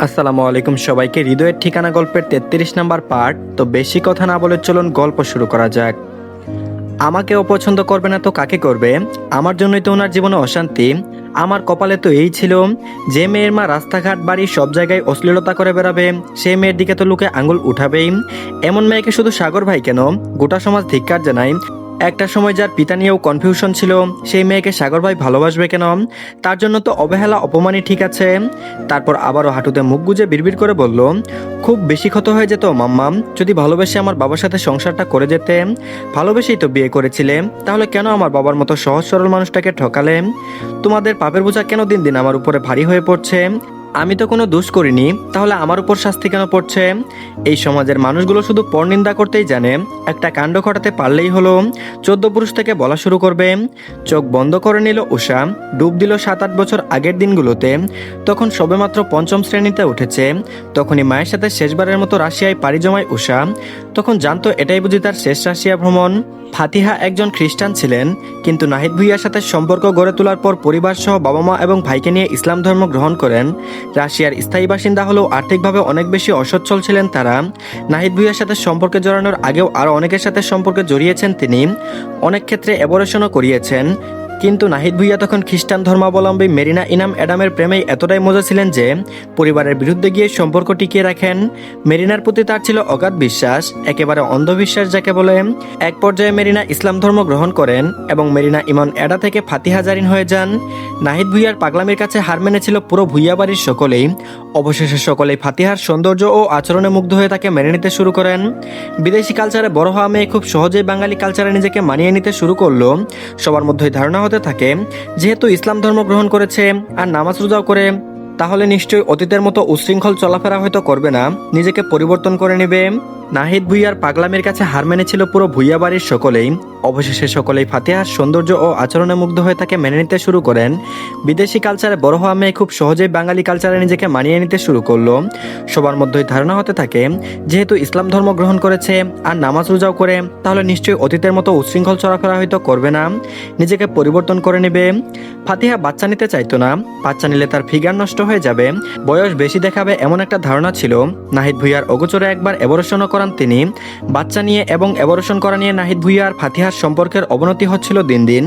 আসসালামু আলাইকুম সবাইকে। হৃদয়ের ঠিকানা গল্পের 33 নাম্বার পার্ট। তো বেশি কথা না বলে চলুন গল্প শুরু করা যাক। আমাকে অপছন্দ করবে না তো কাকে করবে? আমার জন্যই তো ওনার জীবনে অশান্তি। আমার কপালে তো এই ছিল, যে মেয়ের মা রাস্তাঘাট বাড়ি সব জায়গায় অশ্লীলতা করে বেড়াবে, সেই মেয়ের দিকে তো লোকে আঙুল উঠাবেই। এমন মেয়েকে শুধু সাগর ভাই কেন, গোটা সমাজ ধিক্কার জানায়। একটা সময় যার পিতা নিয়েও কনফিউশন ছিল, সেই মেয়েকে সাগর ভাই ভালোবাসবে কেন? তার জন্য তো অবহেলা অপমানই ঠিক আছে। তারপর আবারও হাঁটুতে মুখ গুজে বিড়বিড় করে বলল, খুব বেশি ক্ষত হয়ে যেত মাম্মা যদি ভালোবেসে আমার বাবার সাথে সংসারটা করে যেতে। ভালোবেসেই তো বিয়ে করেছিলে, তাহলে কেন আমার বাবার মতো সহজ সরল মানুষটাকে ঠকালে? তোমাদের পাপের বোঝা কেন দিন দিন আমার উপরে ভারী হয়ে পড়ছে? আমি তো কোনো দোষ করিনি, তাহলে আমার উপর শাস্তি কেন পড়ছে? এই সমাজের মানুষগুলো শুধু পরনিন্দা করতেই জানে, একটা কাণ্ড ঘটাতে পারলেই হলো 14 পুরুষ থেকে বলা শুরু করবে। চোখ বন্ধ করে নিল উষা, ডুব দিল 7-8 বছর আগের দিনগুলোতে। তখন সবেমাত্র পঞ্চম শ্রেণীতে উঠেছে। তখনই মায়ের সাথে শেষবারের মতো রাশিয়ায় পাড়ি জমায় উষা। তখন জানতো এটাই বুঝি তার শেষ রাশিয়া ভ্রমণ। ফাতিহা একজন খ্রিস্টান ছিলেন, কিন্তু নাহিদ ভুঁইয়ার সাথে সম্পর্ক গড়ে তোলার পর পরিবার সহ বাবা মা এবং ভাইকে নিয়ে ইসলাম ধর্ম গ্রহণ করেন। রাশিয়ার স্থায়ী বাসিন্দা হলেও আর্থিকভাবে অনেক বেশি অসচ্ছল ছিলেন তারা। নাহিদ ভুঁইয়ার সাথে সম্পর্কে জড়ানোর আগেও আরও অনেকের সাথে সম্পর্কে জড়িয়েছেন তিনি। অনেক ক্ষেত্রে অ্যাবরেশনও করিয়েছেন। কিন্তু নাহিদ ভুঁইয়া তখন খ্রিস্টান ধর্মাবলম্বী মেরিনা ইনাম অ্যাডামের প্রেমেই এতটাই মজা ছিলেন যে পরিবারের বিরুদ্ধে গিয়ে সম্পর্ক টিকিয়ে রাখেন। মেরিনার প্রতি তার ছিল অগাধ বিশ্বাস, একেবারে অন্ধবিশ্বাস যাকে বলে। এক পর্যায়ে মেরিনা ইসলাম ধর্ম গ্রহণ করেন এবং মেরিনা ইমন অ্যাডা থেকে ফাতিহা জারিন হয়ে যান। নাহিদ ভুঁইয়ার পাগলামির কাছে হার মেনেছিল পুরো ভুঁইয়া বাড়ির সকলেই। অবশেষে সকলেই ফাতিহার সৌন্দর্য ও আচরণে মুগ্ধ হয়ে তাকে মেনে নিতে শুরু করেন। বিদেশি কালচারে বড় হওয়া মেয়ে খুব সহজেই বাঙালি কালচারে নিজেকে মানিয়ে নিতে শুরু করলো। সবার মধ্যেই ধারণা হতে থাকে, যেহেতু ইসলাম ধর্ম গ্রহণ করেছে আর নামাজ রোজাও করে, তাহলে নিশ্চয়ই অতীতের মতো উচ্ছৃঙ্খল চলাফেরা হয়তো করবে না, নিজেকে পরিবর্তন করে নেবে। নাহিদ ভুঁইয়ার পাগলামির কাছে হার মেনেছিল পুরো ভুঁইয়া বাড়ির সকলেই। অবশেষে সকলেই ফাতিহার সৌন্দর্য ও আচরণে মুগ্ধ হয়ে তাকে মেনে নিতে শুরু করেন। বিদেশি কালচারে বড় হওয়া মেয়ে খুব সহজেই বাঙালি কালচারে নিজেকে মানিয়ে নিতে শুরু করলো। সবার মধ্যেই ধারণা হতে থাকে, যেহেতু ইসলাম ধর্ম গ্রহণ করেছে আর নামাজ রোজাও করে, তাহলে নিশ্চয়ই অতীতের মতো উচ্ছৃঙ্খল চলাফেরা হয়তো করবে না, নিজেকে পরিবর্তন করে নেবে। ফাতিহা বাচ্চা নিতে চাইতো না, বাচ্চা নিলে তার ফিগার নষ্ট হয়ে যাবে, বয়স বেশি দেখাবে, এমন একটা ধারণা ছিল। নাহিদ ভুঁইয়ার অগোচরে একবার অ্যাবরেশনও করান তিনি। বাচ্চা নিয়ে এবং অ্যাবরেশন করা নিয়ে নাহিদ ভুঁইয়া আর ফাতিহার সম্পর্কের অবনতি হচ্ছিল দিন দিন।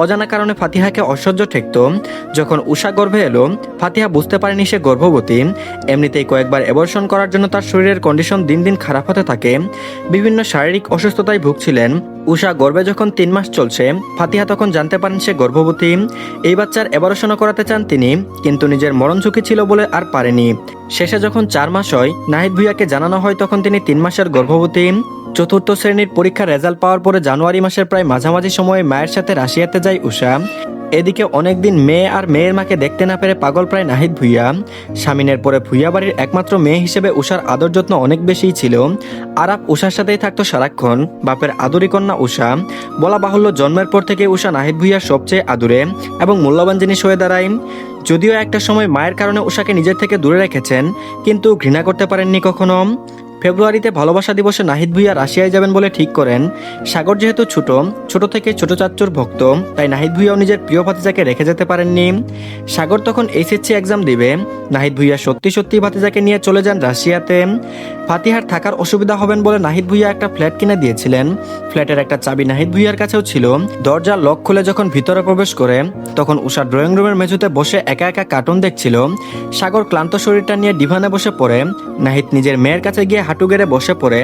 অজানা কারণে ফাতিহাকে অসহ্য ঠেকত। যখন উষা গর্ভে এলো, ফাতিহা বুঝতে পারেনি সে গর্ভবতী। এমনিতেই কয়েকবার অ্যাবরেশন করার জন্য তার শরীরের কন্ডিশন দিন দিন খারাপ হতে থাকে। বিভিন্ন শারীরিক অসুস্থতায় ভুগছিলেন। উষা গর্ভে যখন 3 মাস চলছে, ফাতিহা তখন জানতে পারেন সে গর্ভবতী। এই বাচ্চার অ্যাবরেশনও করাতে চান তিনি, কিন্তু নিজের মরণ ঝুঁকি ছিল বলে আর পারেনি। শেষে যখন 4 মাস হয়, নাহিদ ভুঁইয়াকে জানানো হয় তখন তিনি 3 মাসের গর্ভবতী। চতুর্থ শ্রেণীর পরীক্ষার রেজাল্ট পাওয়ার পরে জানুয়ারি মাসের প্রায় মাঝামাঝি সময়ে মায়ের সাথে রাশিয়াতে যায় উষা। এদিকে অনেকদিন মেয়ে আর মেয়ের মাকে দেখতে না পেরে পাগল প্রায় নাহিদ ভুঁইয়া। স্বামীনের পরে ভুঁইয়া বাড়ির একমাত্র মেয়ে হিসেবে উষার আদর যত্ন অনেক বেশিই ছিল। আরাপ উষার সাথেই থাকতো সারাক্ষণ। বাপের আদরি কন্যা উষা। বলা বাহুল্য, জন্মের পর থেকে উষা নাহিদ ভুঁইয়ার সবচেয়ে আদুরে এবং মূল্যবান জিনিস হয়ে দাঁড়ায়। যদিও একটা সময় মায়ের কারণে উষাকে নিজের থেকে দূরে রেখেছেন, কিন্তু ঘৃণা করতে পারেননি কখনো। ফেব্রুয়ারিতে ভালোবাসা দিবসে নাহিদ ভুঁইয়া রাশিয়ায় যাবেন বলে ঠিক করেন। সাগর যেহেতু ছোট থেকে ছোট চাচ্চুর ভক্ত, তাই নাহিদ ভুঁইয়াও নিজের প্রিয় ভাতিজাকে রেখে যেতে পারেননি। সাগর তখন এইচএসসি এক্সাম দিবে। নাহিদ ভুঁইয়া সত্যি সত্যি ভাতিজাকে নিয়ে চলে যান রাশিয়াতে। ফাতিহার থাকার অসুবিধা হবেন বলে নাহিদ ভুঁইয়া একটা ফ্ল্যাট কিনে দিয়েছিলেন। ফ্ল্যাটের একটা চাবি নাহিদ ভুঁইয়ার কাছেও ছিল। দরজার লক খুলে যখন ভিতরে প্রবেশ করে, তখন উষা ড্রয়িং রুমের মেঝেতে বসে একা একা কার্টুন দেখছিল। সাগর ক্লান্ত শরীরটা নিয়ে ডিভানে বসে পড়ে। নাহিদ নিজের মেয়ের কাছে গিয়ে হাঁটু গেড়ে বসে পড়ে।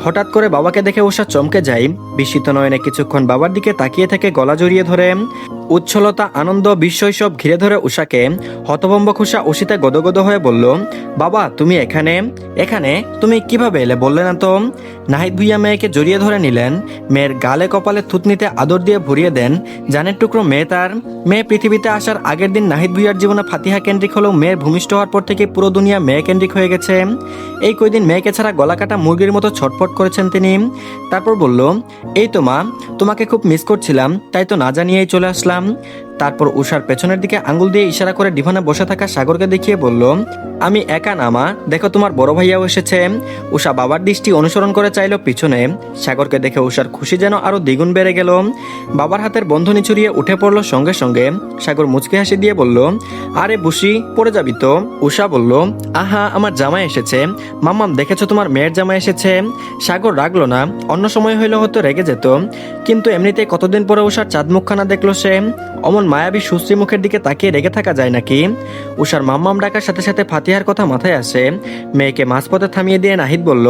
হঠাৎ করে বাবাকে দেখে উষা চমকে যায়। বিস্মিত নয়নে কিছুক্ষণ বাবার দিকে তাকিয়ে থেকে গলা জড়িয়ে ধরে। উচ্ছলতা, আনন্দ, বিস্ময় সব ঘিরে ধরে উষাকে। হতভম্ব উষা উশিতে গদগদ হয়ে বলল, বাবা তুমি এখানে? এখানে তুমি কিভাবে এলে বললে না তো? নাহিদ ভুঁইয়া মেয়েকে জড়িয়ে ধরে নিলেন। মেয়ের গালে কপালে থুতনিতে আদর দিয়ে ভরিয়ে দেন। জানের টুকরো মেয়ে তার। মেয়ে পৃথিবীতে আসার আগের দিন নাহিদ ভুঁইয়ার জীবনে ফাতিহা কেন্দ্রিক হলেও মেয়ের ভূমিষ্ঠ হওয়ার পর থেকে পুরো দুনিয়া মেয়ে কেন্দ্রিক হয়ে গেছে। এই কয়দিন মেয়েকে ছাড়া গলা কাটা মুরগির মতো ছটফট করেছেন তিনি। তারপর বলল, এই তো মা, তোমাকে খুব মিস করছিলাম, তাই তো না জানিয়েই চলে আসলাম। তারপর উষার পেছনের দিকে আঙ্গুল দিয়ে ইশারা করে ডিভানে বসে থাকা সাগরকে দেখিয়ে বলল, আমি একা না মা, দেখো তোমার বড় ভাইয়াও এসেছে। উষা বাবার দৃষ্টি অনুসরণ করে চাইল পিছনে। সাগরকে দেখে উষার খুশি যেন আরো দ্বিগুণ বেড়ে গেল। বাবার হাতের বন্ধনী ছড়িয়ে উঠে পড়লো সঙ্গে সঙ্গে। সাগর মুচকি হাসি দিয়ে বলল, আরে বুসি, পড়ে যাবি তো। উষা বলল, আহা আমার জামাই এসেছে। মাম্মাম দেখেছো তোমার মেয়ের জামাই এসেছে। সাগর রাগলো না, অন্য সময় হইলে হয়তো রেগে যেত, কিন্তু এমনিতে কতদিন পরে উষার চাঁদ মুখখানা দেখলো সে। অমন মায়াবী সুশ্রী মুখের দিকে তাকিয়ে রেগে থাকা যায় নাকি। উষার মাম্মাম ডাকার সাথে সাথে ফাতিহার কথা মাথায় আসে। মেয়েকে মাঝপথে থামিয়ে দিয়ে নাহিদ বলল,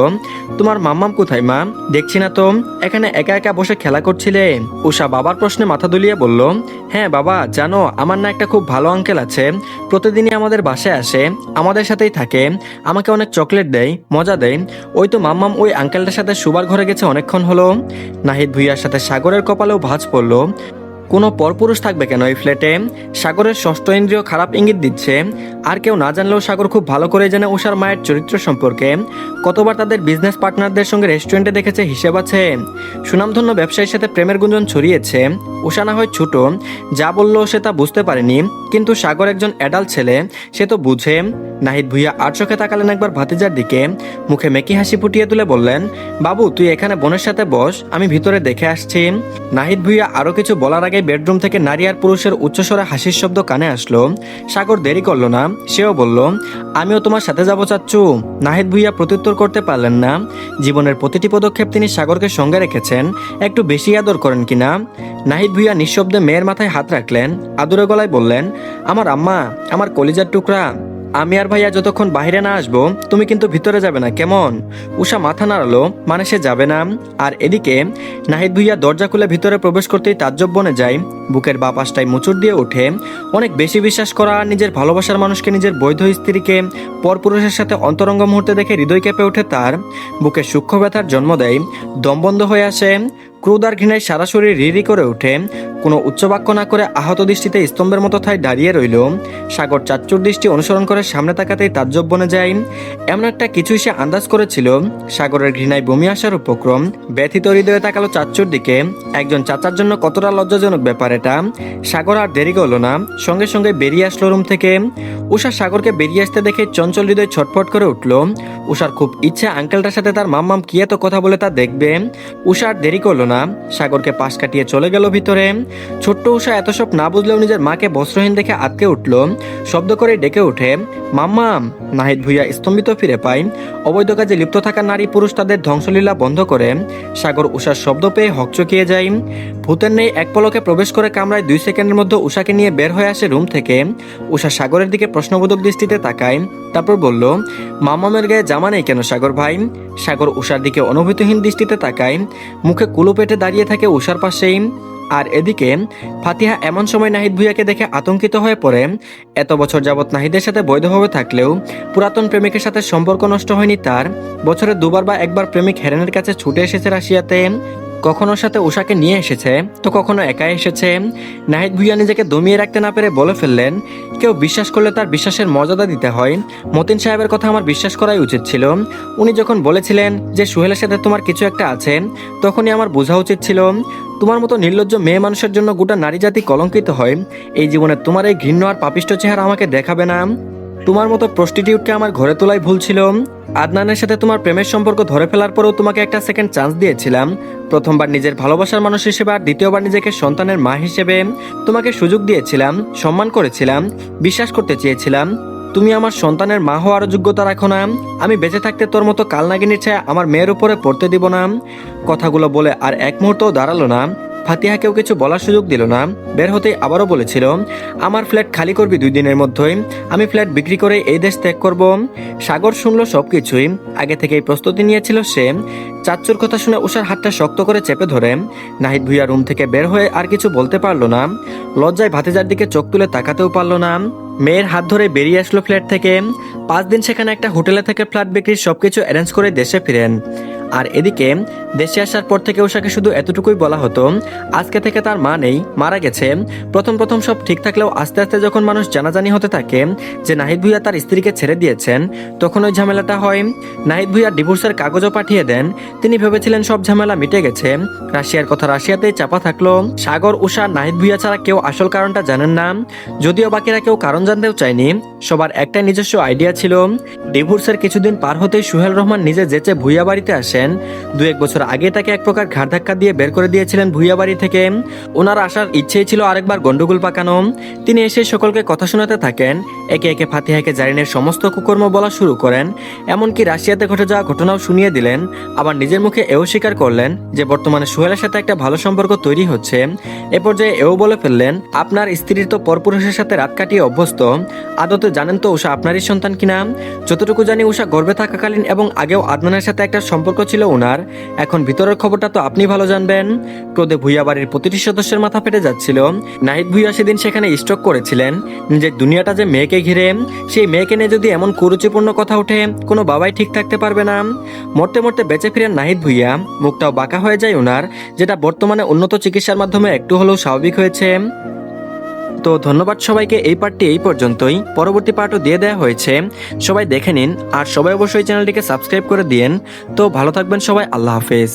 তোমার মাম্মাম কোথায় মা? দেখছি না তো, এখানে একা একা বসে খেলা করছিলে। উষা বাবার প্রশ্নে মাথা দুলিয়ে বলল, হ্যাঁ বাবা, জানো আমার না একটা খুব ভালো আঙ্কেল আছে, প্রতিদিনই আমাদের বাসায় আসে, আমাদের সাথেই থাকে, আমাকে অনেক চকলেট দেয়, মজা দেয়। ওই তো মাম্মাম ওই আঙ্কেলটার সাথে শুবার ঘরে গেছে অনেকক্ষণ হলো। নাহিদ ভুইয়ার সাথে সাগরের কপালেও ভাঁজ পড়ল। কোনো পরপুরুষ থাকবে কেন এই ফ্ল্যাটে? সাগরের ষষ্ঠ ইন্দ্রিয় খারাপ ইঙ্গিত দিচ্ছে। আর কেউ না জানলেও সাগর খুব ভালো করে জানে উষার মায়ের চরিত্র সম্পর্কে। কতবার তাদের বিজনেস পার্টনারদের সঙ্গে রেস্টুরেন্টে দেখেছে হিসেব আছে। সুনামধন্য ব্যবসায়ীর সাথে প্রেমের গুঞ্জন ছড়িয়েছে। উষা না হয় ছোট, যা বললো সে তা বুঝতে পারেনি, কিন্তু সাগর একজন অ্যাডাল্ট ছেলে, সে তো বুঝে। নাহিদ ভুইয়া আর চোখে তাকালেন একবার ভাতিজার দিকে, মুখে মেকি হাসি ফুটিয়ে তুলে বললেন, বাবু তুই এখানে বোনের সাথে বস, আমি ভিতরে দেখে আসছি। নাহিদ ভুইয়া আরো কিছু বলার আগে বেডরুম থেকে নারী আর পুরুষের উচ্চস্বরে হাসির শব্দ কানে আসলো। সাগর দেরি করলো না, সেও বলল, আমিও তোমার সাথে যাবো চাচ্চু। নাহিদ ভুইয়া প্রত্যুত্তর করতে পারলেন না। জীবনের প্রতিটি পদক্ষেপ তিনি সাগরকে সঙ্গে রেখেছেন, একটু বেশি আদর করেন কিনা। নাহিদ ভুইয়া নিঃশব্দে মেয়ের মাথায় হাত রাখলেন, আদুরে গলায় বললেন, আমার আম্মা, আমার কলিজার টুকরা, আমি আর ভাইয়া যতক্ষণ বাইরে না আসবো তুমি কিন্তু ভিতরে যাবে না, কেমন? উষা মাথা নাড়ালো, মানে সে যাবে না। আর এদিকে নাহিদ ভুইয়া দরজা খুলে ভিতরে প্রবেশ করতেই তাজ্জব বনে যায়। বুকের বা পাশটায় মুচুর দিয়ে ওঠে। অনেক বেশি বিশ্বাস করা আর নিজের ভালোবাসার মানুষকে, নিজের বৈধ স্ত্রীকে পরপুরুষের সাথে অন্তরঙ্গ মুহূর্তে দেখে হৃদয় কেঁপে ওঠে তার। বুকে সূক্ষ্ম ব্যথার জন্ম দেয়, দম বন্ধ হয়ে আসে, ক্রোধ আর ঘৃণায় সারা শরীর রিরি করে ওঠে। কোনো উচ্চবাক্য না করে আহত দৃষ্টিতে স্তম্ভের মতো ঠায় দাঁড়িয়ে রইল। সাগর চাচ্চুর দৃষ্টি অনুসরণ করে সামনে তাকাতেই তাজ্জব বনে যায়। এমন একটা কিছুই সে আন্দাজ করেছিল। সাগরের ঘৃণায় বমি আসার উপক্রম। ব্যথিত হৃদয়ে তাকালো চাচ্চুর দিকে। একজন চাচার জন্য কতটা লজ্জাজনক ব্যাপার এটা। সাগর আর দেরি করলো না, সঙ্গে সঙ্গে বেরিয়ে আসলো রুম থেকে। উষা সাগরকে বেরিয়ে আসতে দেখে চঞ্চল হৃদয় ছটফট করে উঠল। উষার খুব ইচ্ছে আঙ্কেলটার সাথে তার মাম্মাম কি এত কথা বলে তা দেখবে। উষা আর দেরি করলো না, সাগরকে পাশ কাটিয়ে চলে গেল ভিতরে। ছোট্ট উষা এত সব না বুঝলেও নিজের মাকে বস্ত্রহীন দেখে আটকে উঠল, শব্দ করে ডেকে ওঠে, মাম্মাম। নাহিদ ভুইয়া স্তম্ভিত ফিরে পায়। অবৈধ কাজে লিপ্ত থাকা নারী পুরুষ তাদের ধ্বংসলীলা বন্ধ করে। সাগর উষার শব্দ পেয়ে হকচকিয়ে যায়। ভূতের নেই এক পলকে প্রবেশ করে কামরায় 2 সেকেন্ডের মধ্যে উষাকে নিয়ে বের হয়ে আসে রুম থেকে। উষা সাগরের দিকে প্রশ্নবোধক দৃষ্টিতে তাকায়, তারপর বলল, মাম্মামের গায়ে জামা নেই কেন সাগর ভাই? সাগর উষার দিকে অনুভূতিহীন দৃষ্টিতে তাকায়, মুখে কুলো পেটে দাঁড়িয়ে থাকে উষার পাশেই। আর এদিকে ফাতিহা এমন সময় নাহিদ ভুইয়াকে দেখে আতঙ্কিত হয়ে পড়ে। এত বছর যাবৎ নাহিদের সাথে বৈধভাবে থাকলেও পুরাতন প্রেমিকের সাথে সম্পর্ক নষ্ট হয়নি তার। বছরে 2বার বা 1বার প্রেমিক হেরেনের কাছে ছুটে এসেছে রাশিয়াতে। কখনো সাথে উষাকে নিয়ে এসেছে, তো কখনো একাই এসেছে। নাহিদ ভুইয়া নিজেকে দমিয়ে রাখতে না পেরে বলে ফেললেন, কেউ বিশ্বাস করলে তার বিশ্বাসের মর্যাদা দিতে হয়। মতিন সাহেবের কথা আমার বিশ্বাস করাই উচিত ছিল। উনি যখন বলেছিলেন যে সোহেলের সাথে তোমার কিছু একটা আছে, তখনই আমার বোঝা উচিত ছিল। তোমার মতো নির্লজ্জ মেয়ে মানুষের জন্য গোটা নারী জাতি কলঙ্কিত হয়। এই জীবনে তোমার এই ঘৃণ্য আর পাপিষ্ঠ চেহারা আমাকে দেখাবে না। তোমার মতো প্রস্টিটিউটকে আমার ঘরে তোলাই ভুল ছিল। আদনানের সাথে তোমার প্রেমের সম্পর্ক ধরে ফেলার পরেও তোমাকে একটা সেকেন্ড চান্স দিয়েছিলাম। প্রথমবার নিজের ভালোবাসার মানুষ হিসেবে আর দ্বিতীয়বার নিজেকে সন্তানের মা হিসেবে তোমাকে সুযোগ দিয়েছিলাম, সম্মান করেছিলাম, বিশ্বাস করতে চেয়েছিলাম। তুমি আমার সন্তানের মা হওয়ার যোগ্যতা রাখো না। আমি বেঁচে থাকতে তোর মতো কালনাগিনীর ছায়া আমার মেয়ের উপরে পড়তে দিব না। কথাগুলো বলে আর এক মুহূর্তও দাঁড়ালো না। ফাতিহাকেও কিছু বলার সুযোগ দিল না। বের হতেই আবারও বলেছিল, আমার ফ্ল্যাট খালি করবি 2 দিনের মধ্যেই, আমি ফ্ল্যাট বিক্রি করে এই দেশ ত্যাগ করব। সাগর শুনলো সবকিছুই, আগে থেকেই প্রস্তুতি নিয়েছিল সে। চাচ্চুর কথা শুনে উষার হাতটা শক্ত করে চেপে ধরে। নাহিদ ভুইয়া রুম থেকে বের হয়ে আর কিছু বলতে পারলো না। লজ্জায় ভাতিজার দিকে চোখ তুলে তাকাতেও পারলো না। মেয়ের হাত ধরে বেরিয়ে আসলো ফ্ল্যাট থেকে। 5 দিন সেখানে একটা হোটেলে থেকে ফ্ল্যাট বিক্রির সবকিছু অ্যারেঞ্জ করে দেশে ফিরেন। আর এদিকে দেশে আসার পর থেকে উষাকে শুধু এতটুকুই বলা হতো আজকে থেকে তার মা নেই, মারা গেছে। প্রথম প্রথম সব ঠিক থাকলেও আস্তে আস্তে যখন মানুষ জানাজানি হতে থাকে যে নাহিদ ভুঁইয়া তার স্ত্রীকে ছেড়ে দিয়েছেন, তখন ওই ঝামেলাটা হয়। নাহিদ ভুঁইয়া ডিভোর্সের কাগজও পাঠিয়ে দেন। তিনি ভেবেছিলেন সব ঝামেলা মিটে গেছে, রাশিয়ার কথা রাশিয়াতেই চাপা থাকলো। সাগর, উষা, নাহিদ ভুঁইয়া ছাড়া কেউ আসল কারণটা জানেন না, যদিও বাকিরা কেউ কারণ জানতেও চায়নি। সবার একটাই নিজস্ব আইডিয়া ছিল। ডিভোর্সের কিছুদিন পার হতেই সোহেল রহমান নিজে যেচে ভুঁইয়া বাড়িতে আসেন। 2-1 বছর আগে তাকে এক প্রকার ঘাড় ধাক্কা দিয়ে বের করে দিয়েছিলেন ভুঁইয়া বাড়ি থেকে। ওনার আসার ইচ্ছেই ছিল আরেকবার গন্ডগোল পাকানো। তিনি এসে সকলকে কথা শোনাতে থাকেন, একে একে ফাতিহাকে জারিনের সমস্ত কুকর্ম বলা শুরু করেন। এমনকি রাশিয়াতে ঘটে যাওয়া ঘটনাও শুনিয়ে দিলেন। আবার নিজের মুখে এও স্বীকার করলেন যে বর্তমানে সোহেলের সাথে একটা ভালো সম্পর্ক তৈরি হচ্ছে। এ পর্যায়ে এও বলে ফেললেন, আপনার স্ত্রীর তো পরপুরুষের সাথে রাত কাটিয়ে অভ্যস্ত, আদতে জানেন তো উষা আপনারই সন্তান কিনা? যতটুকু জানি উষা গর্ভে থাকাকালীন এবং আগেও আদনানের সাথে একটা সম্পর্ক ছিল ওনার। এখন ভিতরের খবরটা তো আপনি ভালো জানবেন। ক্রোধে ভুঁইয়া বাড়ির প্রতিটি সদস্যের মাথা ফেটে যাচ্ছিল। নাহিদ ভুঁইয়া সেদিন সেখানে স্ট্রোক করেছিলেন। নিজের দুনিয়াটা যে মেয়েকে ঘিরে, সেই মেয়েকে নিয়ে যদি এমন কুরুচিপূর্ণ কথা ওঠে, কোনো বাবাই ঠিক থাকতে পারবে না। মরতে মরতে বেঁচে ফিরেন নাহিদ ভুঁইয়া, মুখটাও বাঁকা হয়ে যায় ওনার, যেটা বর্তমানে উন্নত চিকিৎসার মাধ্যমে একটু হলেও স্বাভাবিক হয়েছে। তো ধন্যবাদ সবাইকে, এই পার্টটি এই পর্যন্তই। পরবর্তী পার্টও দিয়ে দেওয়া হয়েছে, সবাই দেখে নিন। আর সবাই অবশ্যই চ্যানেলটিকে সাবস্ক্রাইব করে দিন। তো ভালো থাকবেন সবাই, আল্লাহ হাফেজ।